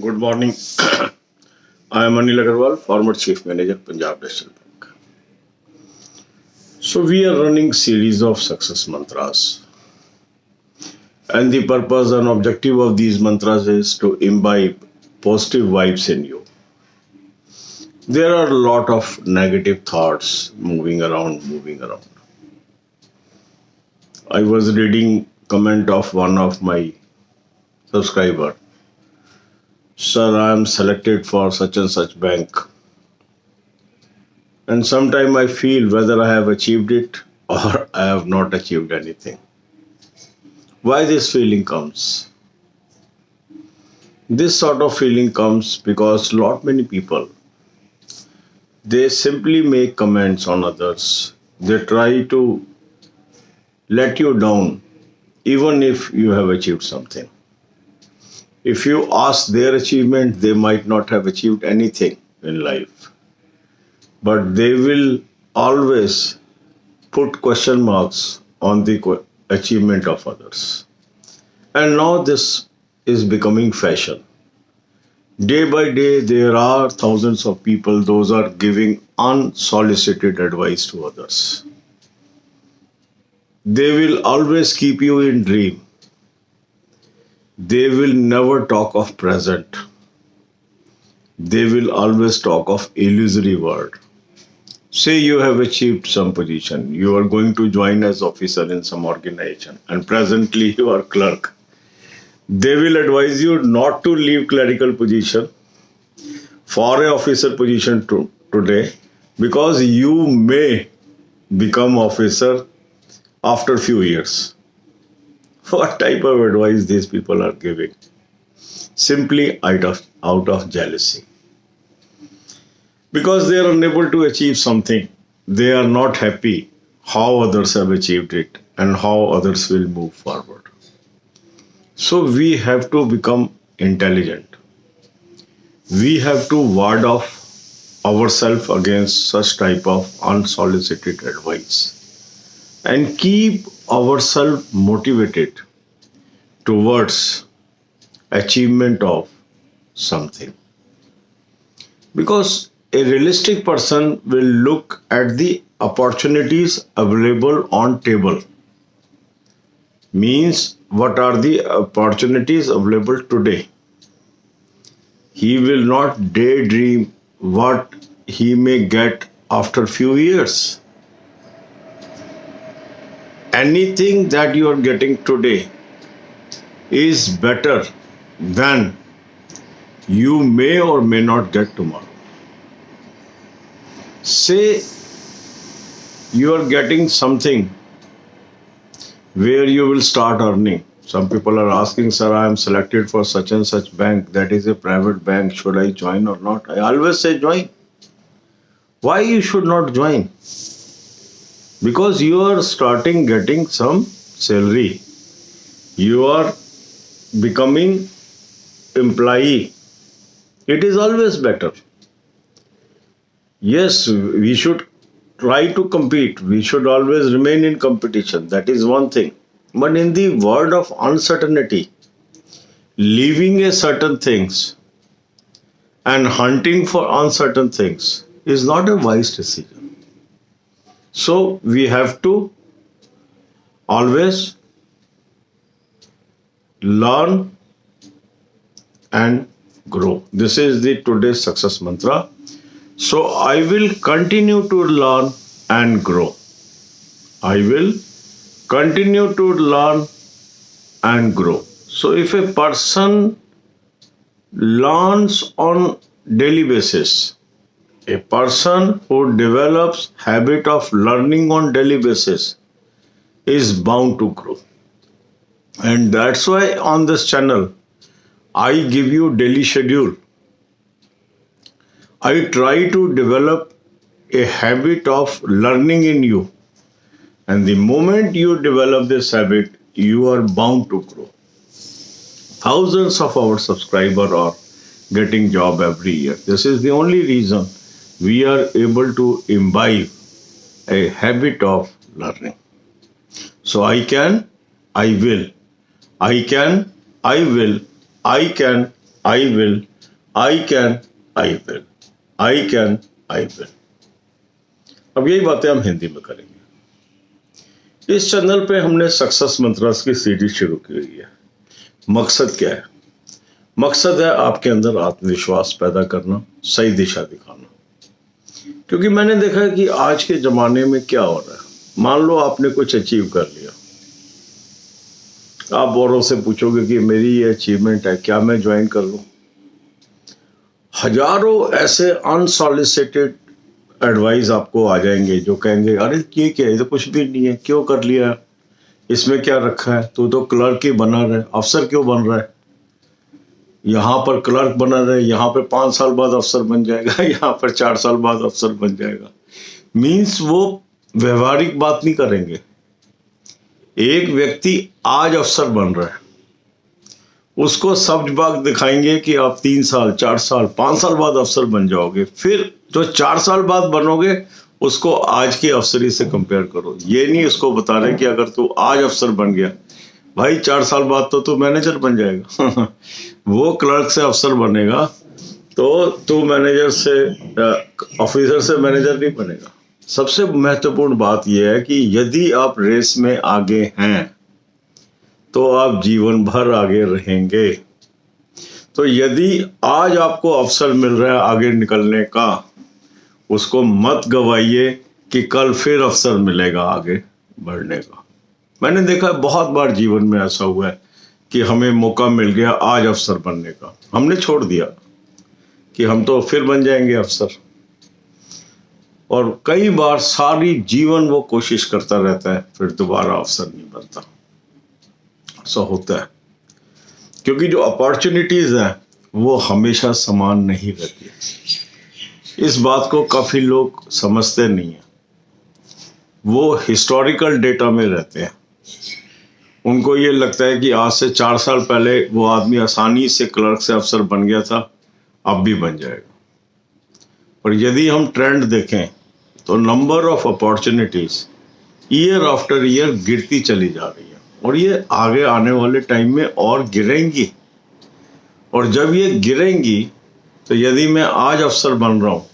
Good morning. I am Anil Agarwal, former Chief Manager, Punjab National Bank. So we are running series of success mantras, and the purpose and objective of these mantras is to imbibe positive vibes in you. There are a lot of negative thoughts moving around. I was reading comment of one of my subscriber. Sir, I am selected for such and such bank. And sometimes I feel whether I have achieved it or I have not achieved anything. Why this feeling comes? This sort of feeling comes because lot many people, they simply make comments on others. They try to let you down even if you have achieved something. If you ask their achievement, they might not have achieved anything in life. But they will always put question marks on the achievement of others. And now this is becoming fashion. Day by day, there are thousands of people, those are giving unsolicited advice to others. They will always keep you in dream. They will never talk of present. They will always talk of illusory world. Say you have achieved some position, you are going to join as officer in some organization, and presently you are clerk. They will advise you not to leave clerical position for a officer position today because you may become officer after few years. What type of advice these people are giving? Simply out of jealousy. Because they are unable to achieve something, they are not happy how others have achieved it and how others will move forward. So we have to become intelligent. We have to ward off ourselves against such type of unsolicited advice and keep ourselves motivated towards achievement of something. Because a realistic person will look at the opportunities available on table. Means what are the opportunities available today? He will not daydream what he may get after few years. Anything that you are getting today is better than you may or may not get tomorrow. Say you are getting something where you will start earning. Some people are asking, sir, I am selected for such and such bank. That is a private bank. Should I join or not? I always say join. Why you should not join? Because you are starting getting some salary. You are becoming employee. It is always better. Yes, we should try to compete. We should always remain in competition. That is one thing. But in the world of uncertainty, leaving a certain things and hunting for uncertain things is not a wise decision. So we have to always learn and grow. This is the today's success mantra. So I will continue to learn and grow. I will continue to learn and grow. So if a person learns on daily basis, a person who develops habit of learning on daily basis is bound to grow. And that's why on this channel, I give you daily schedule. I try to develop a habit of learning in you. And the moment you develop this habit, you are bound to grow. Thousands of our subscribers are getting job every year. This is the only reason we are able to imbibe a habit of learning. So I can, I will. I can, I will. I can, I will, I can, I will, I can, I will. अब यही बातें हम हिंदी में करेंगे। इस channel पे हमने success mantras की सीरीज शुरू की हुई है। मकसद क्या है? मकसद है आपके अंदर आत्मविश्वास पैदा करना, सही दिशा दिखाना। क्योंकि मैंने देखा है कि आज के ज़माने में क्या हो रहा है। मान लो आपने कुछ अचीव कर लिया, आप औरों से पूछोगे कि मेरी ये अचीवमेंट है, क्या मैं ज्वाइन कर लूँ? हजारों ऐसे अनसॉलिसिटेड एडवाइस आपको आ जाएंगे जो कहेंगे अरे ये क्या है, ये तो कुछ भी नहीं है, क्यों कर लिया, इसमें क्या रखा है, तू तो क्लर्क ही बना रहे, अफसर क्यों बन रहा है? यहाँ पर क्लर्क बना रहे, यहाँ पर 5 साल बाद अफसर बन जाएगा, यहाँ पर 4 साल बाद अफसर बन जाएगा। मीन्स वो व्यवहारिक बात नहीं करेंगे। एक व्यक्ति आज अफसर बन रहा है, उसको सब्ज बाग दिखाएंगे कि आप 3 साल, 4 साल, 5 साल बाद अफसर बन जाओगे। फिर जो 4 साल बाद बनोगे उसको आज की अफसरी से कंपेयर करो। ये नहीं उसको बता रहे कि अगर तू आज अफसर बन गया भाई, 4 साल बाद तो तू मैनेजर बन जाएगा। वो क्लर्क से अफसर बनेगा तो तू मैनेजर से, ऑफिसर से मैनेजर नहीं बनेगा। सबसे महत्वपूर्ण बात यह है कि यदि आप रेस में आगे हैं तो आप जीवन भर आगे रहेंगे। तो यदि आज आपको अवसर मिल रहा है आगे निकलने का, उसको मत गवाइए कि कल फिर अवसर मिलेगा आगे बढ़ने का। मैंने देखा बहुत बार जीवन में ऐसा हुआ है कि हमें मौका मिल गया आज अफसर बनने का, हमने छोड़ दिया कि हम तो फिर बन जाएंगे अफसर। और कई बार सारी जीवन वो कोशिश करता रहता है, फिर दोबारा अफसर नहीं बनता। ऐसा होता है क्योंकि जो अपॉर्चुनिटीज हैं वो हमेशा समान नहीं रहती। इस बात को काफी लोग समझते नहीं हैं। वो हिस्टोरिकल डेटा में रहते हैं। उनको ये लगता है कि आज से 4 साल पहले वो आदमी आसानी से क्लर्क से अफसर बन गया था, अब भी बन जाएगा। और यदि हम ट्रेंड देखें तो number of opportunities year after year गिरती चली जा रही है और ये आगे आने वाले टाइम में और गिरेंगी। और जब ये गिरेंगी तो यदि मैं आज अफसर बन रहा हूँ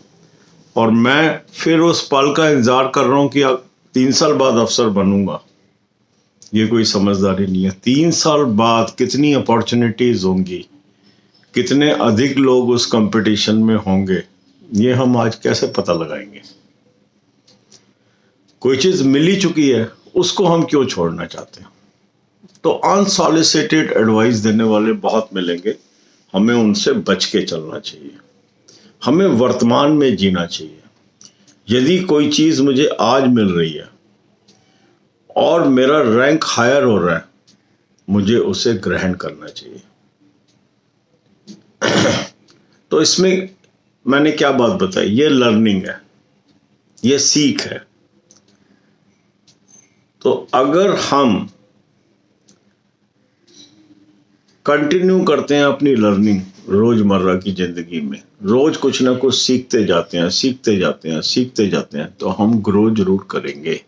और मैं फिर उस पल का इंतजार कर रहा हूँ कि 3 साल बाद अफसर बनूंगा, ये कोई समझदारी नहीं है। 3 साल बाद कितनी अपॉर्चुनिटीज होंगी, कितने अधिक लोग उस कंपटीशन में होंगे, ये हम आज कैसे पता लगाएंगे? कोई चीज मिली चुकी है उसको हम क्यों छोड़ना चाहते हैं? तो अनसॉलिसिटेड एडवाइस देने वाले बहुत मिलेंगे, हमें उनसे बच के चलना चाहिए। हमें वर्तमान में जीना चाहिए। यदि कोई चीज मुझे आज मिल रही है और मेरा रैंक हायर हो रहा है, मुझे उसे ग्रहण करना चाहिए। तो इसमें मैंने क्या बात बताई, ये लर्निंग है, ये सीख है। तो अगर हम कंटिन्यू करते हैं अपनी लर्निंग रोजमर्रा की जिंदगी में, रोज कुछ ना कुछ सीखते जाते हैं, सीखते जाते हैं, सीखते जाते हैं, तो हम ग्रो जरूर करेंगे।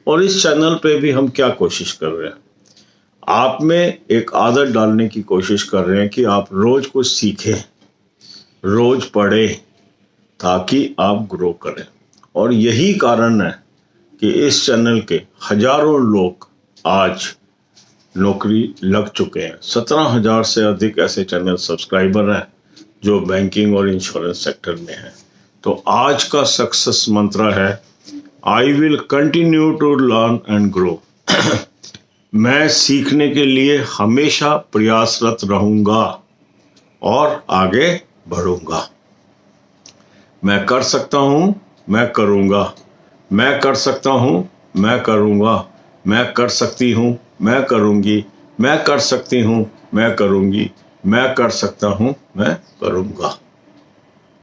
और इस चैनल पे भी हम क्या कोशिश कर रहे हैं, आप में एक आदत डालने की कोशिश कर रहे हैं कि आप रोज कुछ सीखें, रोज पढ़ें, ताकि आप ग्रो करें। और यही कारण है कि इस चैनल के हजारों लोग आज नौकरी लग चुके हैं। 17,000 से अधिक ऐसे चैनल सब्सक्राइबर हैं जो बैंकिंग और इंश्योरेंस सेक्टर में हैं। तो आज का सक्सेस मंत्र है, I will continue to learn and grow. मैं सीखने के लिए हमेशा प्रयासरत रहूंगा और आगे बढ़ूंगा। मैं कर सकता हूं, मैं करूंगा। मैं कर सकता हूं, मैं करूंगा। मैं कर सकती हूं, मैं करूंगी। मैं कर सकती हूं, मैं करूंगी। मैं कर सकता हूं, मैं करूंगा।